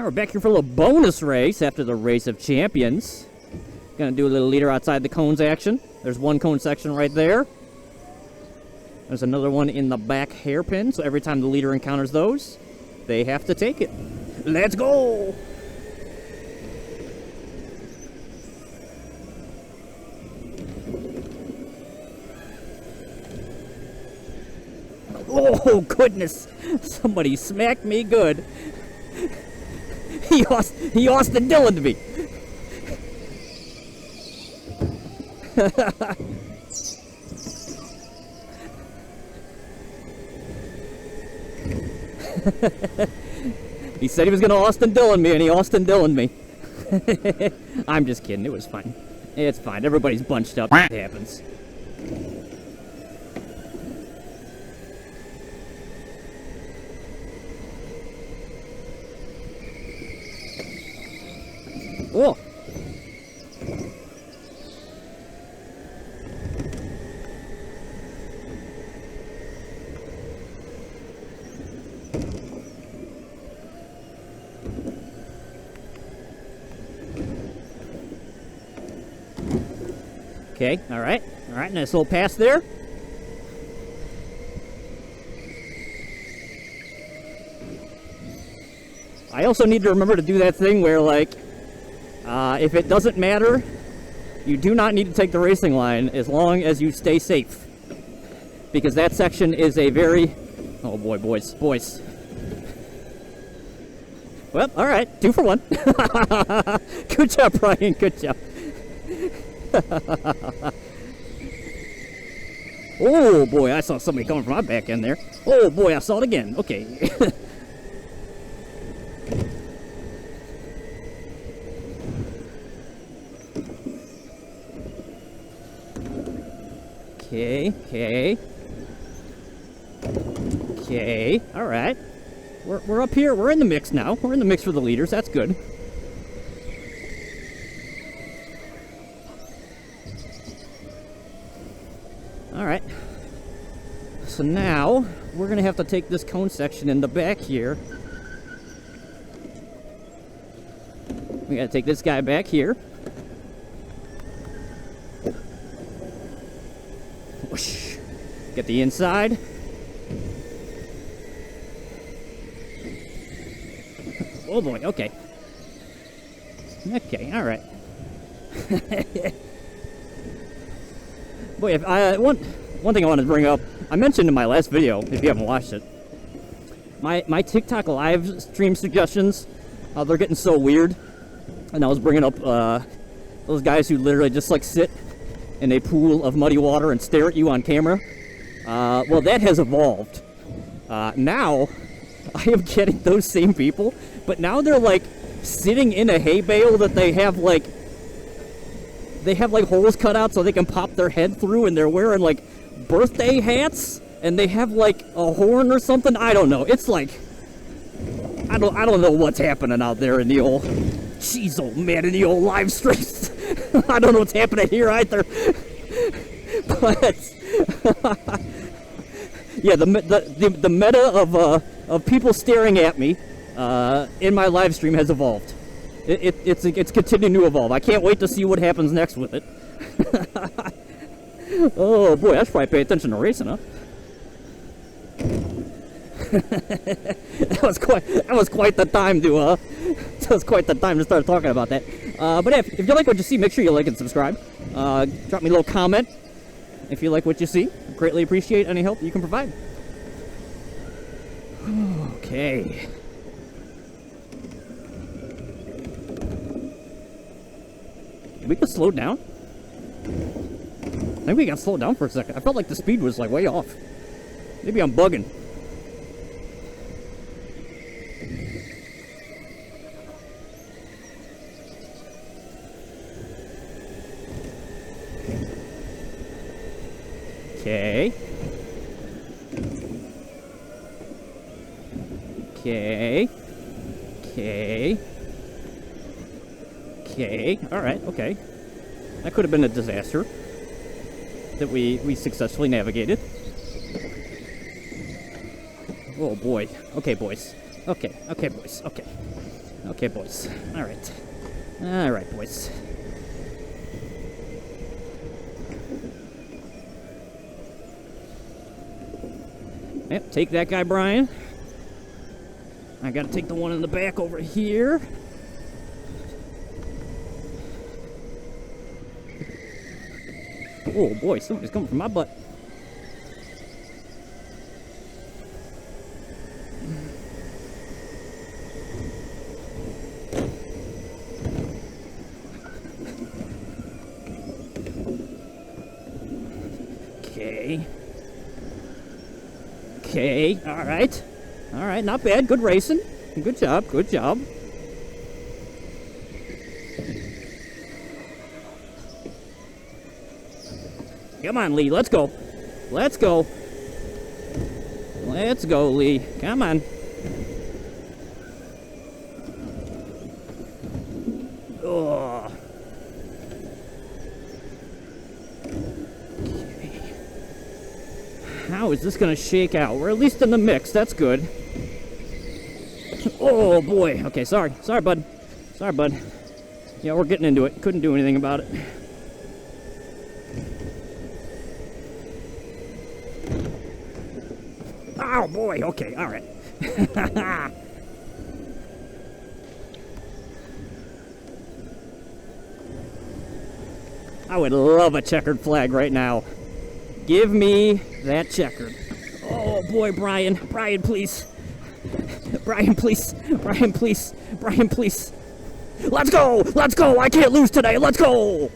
we're back here for a little bonus race after the Race of Champions. Gonna do a little leader outside the cones action. There's one cone section right there. There's another one in the back hairpin, so every time the leader encounters those, they have to take it. Let's go! Oh, goodness! Somebody smacked me good. He Austin Dillon'd me. He said he was going to Austin Dillon me, and he Austin Dillon me. I'm just kidding. It was fine. It's fine. Everybody's bunched up. It happens. Oh. Okay, all right, nice little pass there. I also need to remember to do that thing where, like, if it doesn't matter, you do not need to take the racing line as long as you stay safe. Because that section is a very... Oh boy, boys. Well, all right, 2 for 1. Good job, Brian, good job. Oh boy, I saw somebody coming from my back end there. Oh boy, I saw it again. Okay. Okay. All right. We're up here. We're in the mix now. We're in the mix for the leaders. That's good. All right. So now we're gonna have to take this cone section in the back here. We gotta take this guy back here. Whoosh. Get the inside. Oh boy, okay. Okay, all right. Boy, if one thing I wanted to bring up, I mentioned in my last video, if you haven't watched it, my TikTok live stream suggestions, they're getting so weird. And I was bringing up those guys who literally just like sit in a pool of muddy water and stare at you on camera. Well, that has evolved. Now, I am getting those same people, but now they're like sitting in a hay bale that they have like holes cut out so they can pop their head through, and they're wearing like birthday hats, and they have like a horn or something. I don't know. It's like I don't know what's happening out there in the old, jeez, oh man, in the old live streams. I don't know what's happening here either. But yeah, the meta of people staring at me in my live stream has evolved. It's continuing to evolve. I can't wait to see what happens next with it. Oh boy, that's probably pay attention to racing, huh? that was quite the time to start talking about that. But if you like what you see, make sure you like and subscribe. Drop me a little comment if you like what you see. Greatly appreciate any help you can provide. Okay. We could slow down. I think we got slowed down for a second. I felt like the speed was like way off. Maybe I'm bugging. Okay. Okay. Alright, okay. That could have been a disaster that we successfully navigated. Oh boy. Okay, boys. Okay, boys. Okay. Okay, boys. All right. All right, boys. Yep, take that guy, Brian. I gotta take the one in the back over here. Oh boy, somebody's coming from my butt. Okay. Okay, alright. Alright, not bad. Good racing. Good job, good job. Come on, Lee, let's go. Let's go. Let's go, Lee. Come on. Oh. Okay. How is this going to shake out? We're at least in the mix. That's good. Oh, boy. Okay, sorry. Sorry, bud. Sorry, bud. Yeah, we're getting into it. Couldn't do anything about it. Oh, boy. Okay, all right. I would love a checkered flag right now. Give me that checkered. Oh, boy, Brian. Brian, please. Brian, please. Brian, please. Brian, please. Let's go! Let's go! I can't lose today! Let's go!